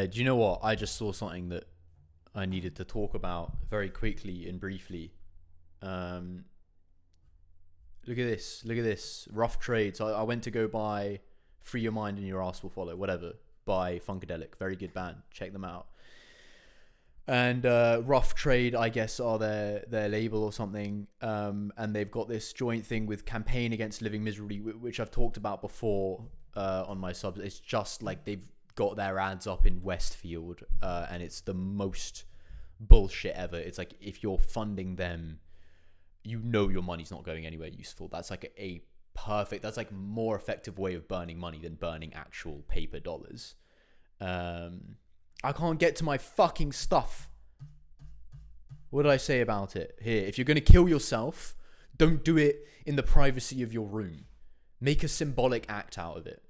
Do you know what? I just saw something that I needed to talk about very quickly and briefly. Um, Look at this. Look at this. Rough Trade. So I went to go buy Free Your Mind and Your Ass Will Follow, whatever, by Funkadelic. Very good band. Check them out. And Rough Trade, I guess, are their label or something. And they've got this joint thing with Campaign Against Living Miserably, which I've talked about before on my subs. It's just like they've got their ads up in Westfield, and it's the most bullshit ever. It's like if you're funding them, you know your money's not going anywhere useful. That's like a perfect, that's like more effective way of burning money than burning actual paper dollars. I can't get to my fucking stuff. What did I say about it? Here, if you're going to kill yourself, don't do it in the privacy of your room. Make a symbolic act out of it.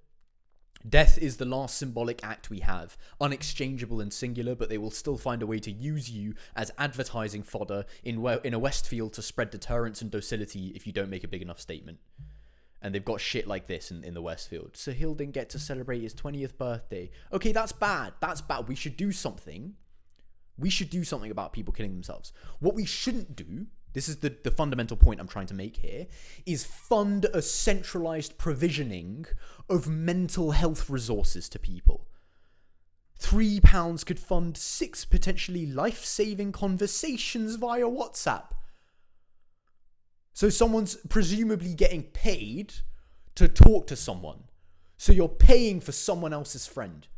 Death is the last symbolic act we have, unexchangeable and singular, but they will still find a way to use you as advertising fodder in a Westfield to spread deterrence and docility if you don't make a big enough statement. And they've got shit like this in the Westfield. Sahil didn't get to celebrate his 20th birthday. Okay, that's bad. That's bad. We should do something. We should do something about people killing themselves. What we shouldn't do, this is the fundamental point I'm trying to make here, is fund a centralized provisioning of mental health resources to people. £3 could fund 6 potentially life-saving conversations via WhatsApp. So someone's presumably getting paid to talk to someone. So you're paying for someone else's friend.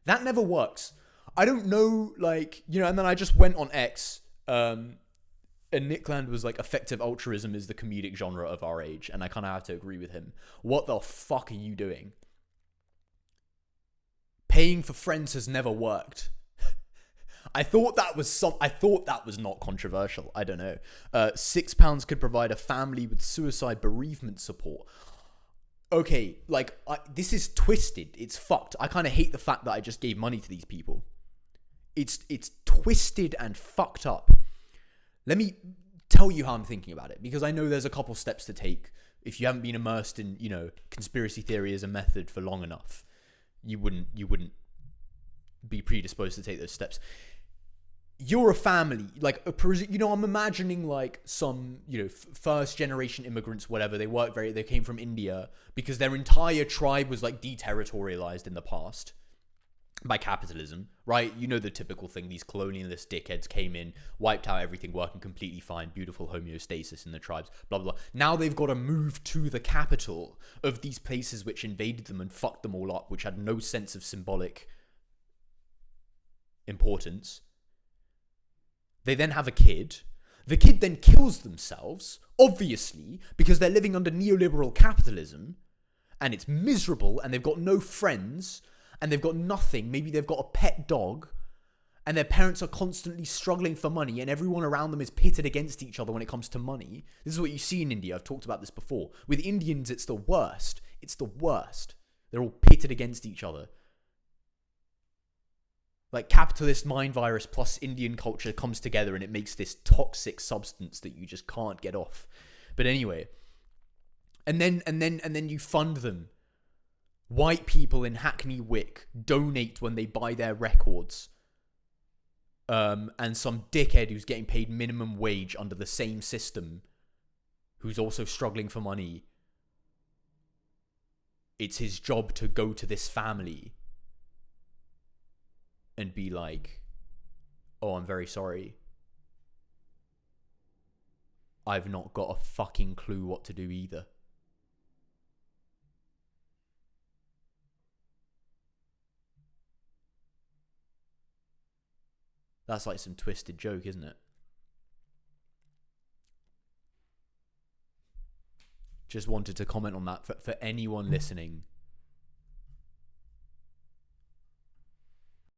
That never works. I don't know, like, you know, and then I just went on X, and Nick Land was like, effective altruism is the comedic genre of our age. And I kind of have to agree with him. What the fuck are you doing? Paying for friends has never worked. I thought that was not controversial. I don't know. £6 could provide a family with suicide bereavement support. Okay, like, this is twisted. It's fucked. I kind of hate the fact that I just gave money to these people. It's twisted and fucked up. Let me tell you how I'm thinking about it, because I know there's a couple steps to take. If you haven't been immersed in, you know, conspiracy theory as a method for long enough, you wouldn't be predisposed to take those steps. You're a family, like, you know, I'm imagining like some, you know, first generation immigrants, whatever. They came from India because their entire tribe was like deterritorialized in the past by capitalism, right? You know the typical thing. These colonialist dickheads came in, wiped out everything, working completely fine, beautiful homeostasis in the tribes, blah, blah, blah. Now they've got to move to the capital of these places which invaded them and fucked them all up, which had no sense of symbolic importance. They then have a kid. The kid then kills themselves, obviously, because they're living under neoliberal capitalism, and it's miserable, and they've got no friends, and they've got nothing. Maybe they've got a pet dog, and their parents are constantly struggling for money, and everyone around them is pitted against each other when it comes to money. This is what you see in India. I've talked about this before. With Indians, it's the worst. It's the worst. They're all pitted against each other. Like, capitalist mind virus plus Indian culture comes together and it makes this toxic substance that you just can't get off. But anyway, and then you fund them. White people in Hackney Wick donate when they buy their records. And some dickhead who's getting paid minimum wage under the same system, who's also struggling for money, it's his job to go to this family and be like, oh, I'm very sorry. I've not got a fucking clue what to do either. That's like some twisted joke, isn't it? Just wanted to comment on that for anyone listening